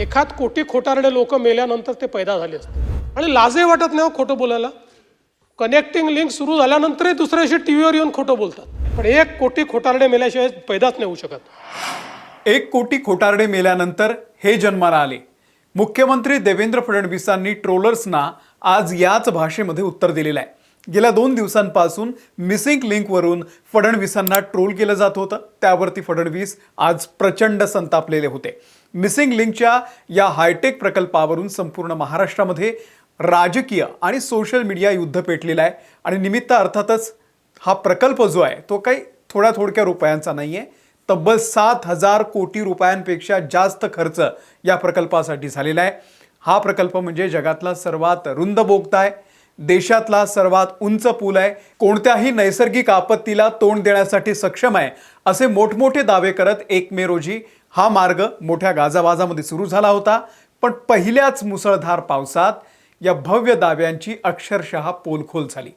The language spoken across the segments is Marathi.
एखाद कोटी खोटारडे लोक मेल्यानंतर ते पैदा झाले असते आणि लाजही वाटत नाही खोटं बोलायला. कनेक्टिंग लिंक सुरू झाल्यानंतरही दुसऱ्याशी टीव्हीवर येऊन खोटं बोलतात. पण 1 कोटी खोटारडे मेल्याशिवाय पैदाच नाही होऊ शकत. 1 कोटी खोटारडे मेल्यानंतर हे जन्माला आले. मुख्यमंत्री देवेंद्र फडणवीसांनी ट्रोलर्सना आज याच भाषेमध्ये उत्तर दिलेलं आहे. गेल्या 2 दिवसांपासून मिसिंग लिंकवरून फडणवीसांना ट्रोल केलं जात होतं. त्यावरती फडणवीस आज प्रचंड संतापलेले होते. मिसिंग लिंकच्या या हायटेक प्रकल्पावरून संपूर्ण महाराष्ट्रामध्ये राजकीय आणि सोशल मीडिया युद्ध पेटलेलं आहे. आणि निमित्त अर्थातच हा प्रकल्प जो आहे तो काही थोड्या रुपयांचा नाही आहे. तब्बल 7,000 कोटी रुपयांपेक्षा जास्त खर्च या प्रकल्पासाठी झालेला आहे. हा प्रकल्प म्हणजे जगातला सर्वात रुंद बोगदा आहे, देशातला सर्वात उंच पूल आहे, कोणत्याही नैसर्गिक आपत्तीला तोंड देण्यासाठी सक्षम आहे, असे मोठमोठे दावे करत 1 मे रोजी हा मार्ग मोठ्या गाजावाजामध्ये सुरू झाला होता. पण पहिल्याच मुसळधार पावसात या भव्य दाव्यांची अक्षरशः पोलखोल झाली.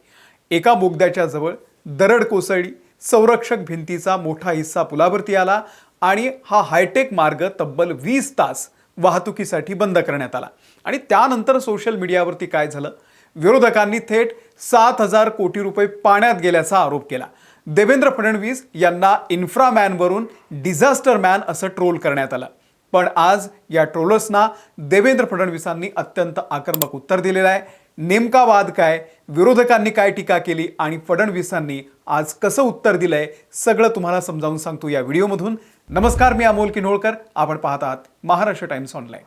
एका बोगद्याच्या जवळ दरड कोसळली, संरक्षक भिंतीचा मोठा हिस्सा पुलावरती आला आणि हा हायटेक मार्ग तब्बल 20 तास वाहतुकीसाठी बंद करण्यात आला. आणि त्यानंतर सोशल मीडियावरती काय झालं, विरोधकांनी थेट 7,000 कोटी रुपये पाण्यात गेल्याचा आरोप केला. देवेंद्र फडणवीस यांना इन्फ्रामॅनवरून डिझास्टर मॅन असं ट्रोल करण्यात आलं. पण आज या ट्रोलर्सना देवेंद्र फडणवीसांनी अत्यंत आक्रमक उत्तर दिलेलं आहे. नेमका वाद काय, विरोधकांनी काय टीका केली आणि फडणवीसांनी आज कसं उत्तर दिलंय, सगळं तुम्हाला समजावून सांगतो या व्हिडिओमधून. नमस्कार, मी अमोल किन्होळकर. आपण पाहत आहात महाराष्ट्र टाइम्स ऑनलाईन.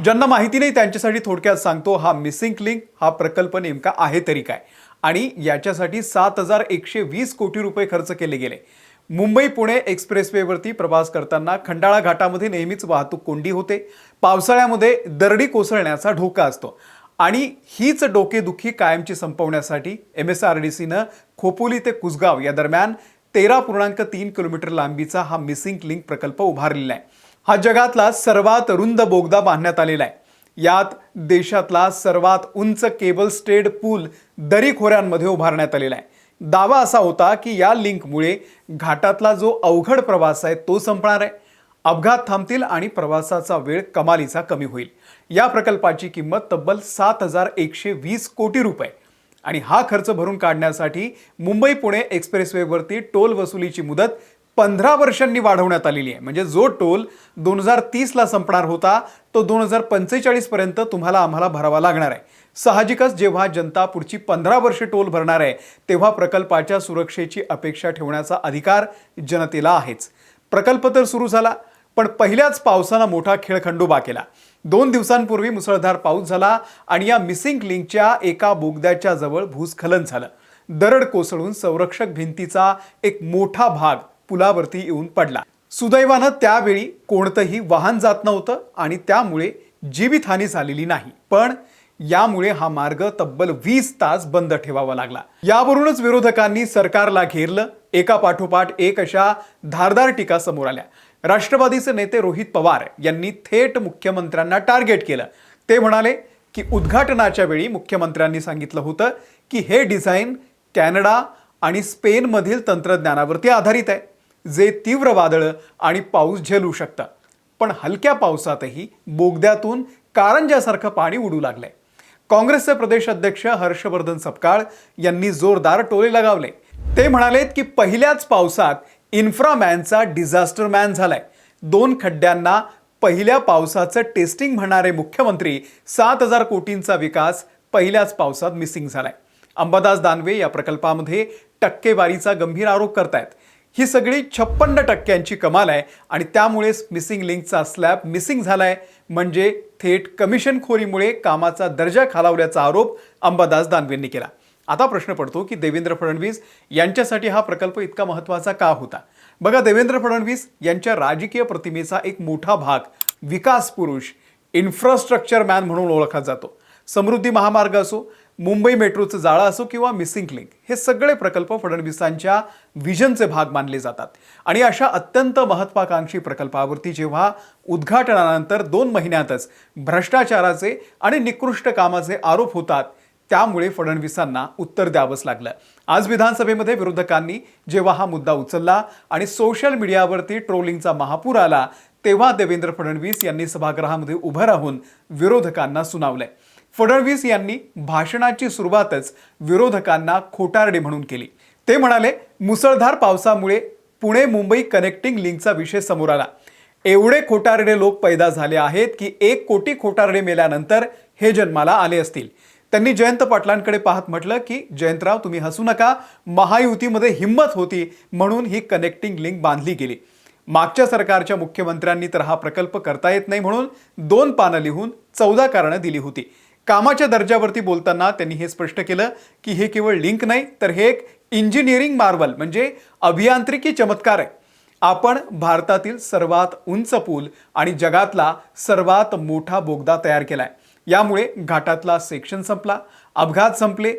ज्यांना माहिती नाही त्यांच्यासाठी थोडक्यात सांगतो, हा मिसिंग लिंक हा प्रकल्प नेमका आहे तरी काय आणि याच्यासाठी 7,120 कोटी रुपये खर्च केले गेले. मुंबई पुणे एक्सप्रेसवेवरती प्रवास करताना खंडाळा घाटामध्ये नेहमीच वाहतूक कोंडी होते. पावसाळ्यामध्ये दरडी कोसळण्याचा धोका असतो आणि हीच डोकेदुखी कायमची संपवण्यासाठी MSRDCनं खोपोली ते कुसगाव या दरम्यान 13.3 किलोमीटर लांबीचा हा मिसिंग लिंक प्रकल्प उभारलेला आहे. हा जगातला सर्वात रुंद बोगदा बांधण्यात आलेला आहे. यात देशातला सर्वात उंच केबल स्टेड पूल दरी खोऱ्यांमध्ये उभारण्यात आलेला आहे. दावा असा होता की या लिंकमुळे घाटातला जो अवघड प्रवास आहे तो संपणार आहे, अपघात थांबतील आणि प्रवासाचा वेळ कमालीचा कमी होईल. या प्रकल्पाची किंमत तब्बल 7,120 कोटी रुपये आणि हा खर्च भरून काढण्यासाठी मुंबई पुणे एक्सप्रेसवेवरती टोल वसुलीची मुदत 15 वर्षांनी वाढवण्यात आलेली आहे. म्हणजे जो टोल 2030ला संपणार होता तो 2045 पर्यंत तुम्हाला आम्हाला भरावा लागणार आहे. साहजिकच जेव्हा जनता पुढची 15 वर्षे टोल भरणार आहे तेव्हा प्रकल्पाच्या सुरक्षेची अपेक्षा ठेवण्याचा अधिकार जनतेला आहेच. प्रकल्प तर सुरू झाला, पण पहिल्याच पावसानं मोठा खेळखंडोबा केला. 2 दिवसांपूर्वी मुसळधार पाऊस झाला आणि या मिसिंग लिंकच्या एका बोगद्याच्या जवळ भूस्खलन झालं. दरड कोसळून संरक्षक भिंतीचा एक मोठा भाग पुलावरती येऊन पडला. सुदैवानं त्यावेळी कोणतंही वाहन जात नव्हतं आणि त्यामुळे जीवितहानी झालेली नाही. पण यामुळे हा मार्ग तब्बल 20 तास बंद ठेवावा लागला. यावरूनच विरोधकांनी सरकारला घेरलं. एका पाठोपाठ एक अशा धारदार टीका समोर आल्या. राष्ट्रवादीचे नेते रोहित पवार यांनी थेट मुख्यमंत्र्यांना टार्गेट केलं. ते म्हणाले की उद्घाटनाच्या वेळी मुख्यमंत्र्यांनी सांगितलं होतं की हे डिझाईन कॅनडा आणि स्पेनमधील तंत्रज्ञानावरती आधारित आहे, जे तीव्र वादळं आणि पाऊस झेलू शकतं. पण हलक्या पावसातही बोगद्यातून कारंजासारखं पाणी उडू लागलंय. काँग्रेसचे प्रदेश अध्यक्ष हर्षवर्धन सपकाळ यांनी जोरदार टोले लगावले. ते म्हणालेत की पहिल्याच पावसात इन्फ्रामॅनचा डिझास्टर मॅन झालाय. 2 खड्ड्यांना पहिल्या पावसाचं टेस्टिंग म्हणणारे मुख्यमंत्री 7,000 कोटींचा विकास पहिल्याच पावसात मिसिंग झालाय. अंबादास दानवे या प्रकल्पामध्ये टक्केवारीचा गंभीर आरोप करतायत. ही सगळी 56% कमाल आहे आणि त्यामुळेच मिसिंग लिंकचा स्लॅब मिसिंग झालाय. म्हणजे थेट कमिशनखोरीमुळे कामाचा दर्जा खालावल्याचा आरोप अंबादास दानवेंनी केला. आता प्रश्न पडतो की देवेंद्र फडणवीस यांच्यासाठी हा प्रकल्प इतका महत्त्वाचा का होता? बघा, देवेंद्र फडणवीस यांच्या राजकीय प्रतिमेचा एक मोठा भाग विकास पुरुष, इन्फ्रास्ट्रक्चर मॅन म्हणून ओळखला जातो. समृद्धी महामार्ग असो, मुंबई मेट्रोचं जाळं असो किंवा मिसिंग लिंक, हे सगळे प्रकल्प फडणवीसांच्या व्हिजनचे भाग मानले जातात. आणि अशा अत्यंत महत्त्वाकांक्षी प्रकल्पावरती जेव्हा उद्घाटनानंतर 2 महिन्यातच भ्रष्टाचाराचे आणि निकृष्ट कामाचे आरोप होतात, त्यामुळे फडणवीसांना उत्तर द्यावंच लागलं. आज विधानसभेमध्ये विरोधकांनी जेव्हा हा मुद्दा उचलला आणि सोशल मीडियावरती ट्रोलिंगचा महापूर आला, तेव्हा देवेंद्र फडणवीस यांनी सभागृहामध्ये उभं राहून विरोधकांना सुनावलंय. फडणवीस यांनी भाषणाची सुरुवातच विरोधकांना खोटारडे म्हणून केली. ते म्हणाले, मुसळधार पावसामुळे पुणे मुंबई कनेक्टिंग लिंकचा विषय समोर आला. एवढे खोटारडे लोक पैदा झाले आहेत की 1 कोटी खोटारडे मेल्यानंतर हे जन्माला आले असतील. त्यांनी जयंत पाटलांकडे पाहत म्हटलं की जयंतराव, तुम्ही हसू नका, महायुतीमध्ये हिंमत होती म्हणून ही कनेक्टिंग लिंक बांधली गेली. मागच्या सरकारच्या मुख्यमंत्र्यांनी तर हा प्रकल्प करता येत नाही म्हणून 2 पानं लिहून 14 कारणं दिली होती. कामाच्या दर्जावरती बोलताना त्यांनी हे स्पष्ट केलं की हे केवळ लिंक नाही, तर हे एक इंजिनिअरिंग मार्वल म्हणजे अभियांत्रिकी चमत्कार आहे. आपण भारतातील सर्वात उंच पूल आणि जगातला सर्वात मोठा बोगदा तयार केलाय. यामुळे घाटातला सेक्शन संपला, अपघात संपले.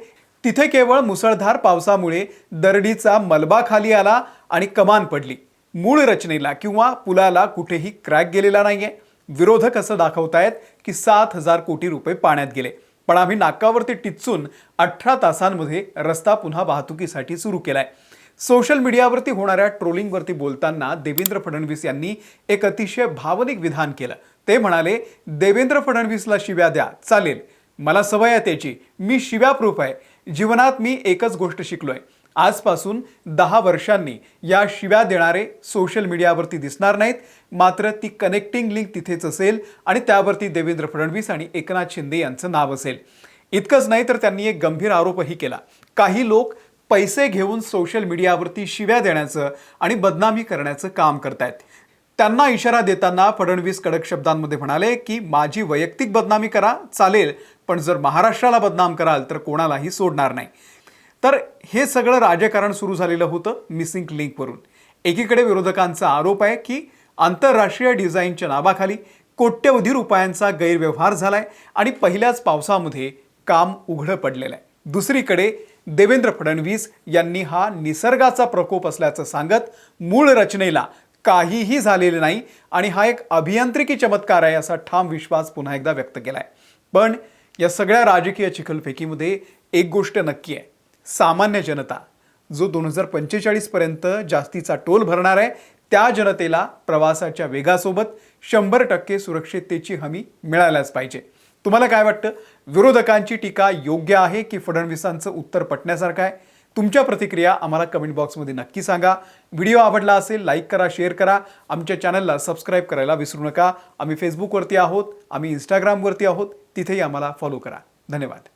तिथे केवळ मुसळधार पावसामुळे दरडीचा मलबा खाली आला आणि कमान पडली. मूळ रचनेला किंवा पुलाला कुठेही क्रॅक गेलेला नाहीये. विरोधक असं दाखवतायत की 7,000 कोटी रुपये पाण्यात गेले, पण आम्ही नाकावरती टिच्चून 18 तासांमध्ये रस्ता पुन्हा वाहतुकीसाठी सुरू केलाय. सोशल मीडियावरती होणाऱ्या ट्रोलिंगवरती बोलताना देवेंद्र फडणवीस यांनी एक अतिशय भावनिक विधान केलं. ते म्हणाले, देवेंद्र फडणवीसला शिव्या द्या, चालेल, मला सवय आहे त्याची, मी शिव्या प्रूफ आहे. जीवनात मी एकच गोष्ट शिकलोय, आजपासून 10 वर्षांनी या शिव्या देणारे सोशल मीडियावरती दिसणार नाहीत. मात्र ती कनेक्टिंग लिंक तिथेच असेल आणि त्यावरती देवेंद्र फडणवीस आणि एकनाथ शिंदे यांचं नाव असेल. इतकंच नाही तर त्यांनी एक गंभीर आरोपही केला. काही लोक पैसे घेऊन सोशल मीडियावरती शिव्या देण्याचं आणि बदनामी करण्याचं काम करतायत. त्यांना इशारा देताना फडणवीस कडक शब्दांमध्ये म्हणाले की माझी वैयक्तिक बदनामी करा, चालेल, पण जर महाराष्ट्राला बदनाम कराल तर कोणालाही सोडणार नाही. तर हे सगळं राजकारण सुरू झालेलं होतं मिसिंग लिंकवरून. एकीकडे विरोधकांचा आरोप आहे की आंतरराष्ट्रीय डिझाईनच्या नावाखाली कोट्यवधी रुपयांचा गैरव्यवहार झालाय आणि पहिल्याच पावसामध्ये काम उघडं पडलेलं आहे. दुसरीकडे देवेंद्र फडणवीस यांनी हा निसर्गाचा प्रकोप असल्याचं सांगत मूळ रचनेला काहीही झालेलं नाही आणि हा एक अभियांत्रिकी चमत्कार आहे असा ठाम विश्वास पुन्हा एकदा व्यक्त केलाय. पण या सगळ्या राजकीय चिखलफेकीमध्ये एक गोष्ट नक्की आहे, सामान्य जनता जो 2045 पर्यंत जास्तीचा टोल भरणार आहे त्या जनतेला प्रवासाच्या वेगासोबत 100% सुरक्षिततेची हमी मिळायलाच पाहिजे. तुम्हाला काय वाटतं? विरोधकांची टीका योग्य आहे की फडणवीसांचं उत्तर पटण्यासारखं आहे? तुमच्या प्रतिक्रिया आम्हाला कमेंट बॉक्समध्ये नक्की सांगा. व्हिडिओ आवडला असेल लाईक करा, शेअर करा. आमच्या चॅनलला सबस्क्राईब करायला विसरू नका. आम्ही फेसबुकवरती आहोत, आम्ही इंस्टाग्रामवरती आहोत, तिथेही आम्हाला फॉलो करा. धन्यवाद.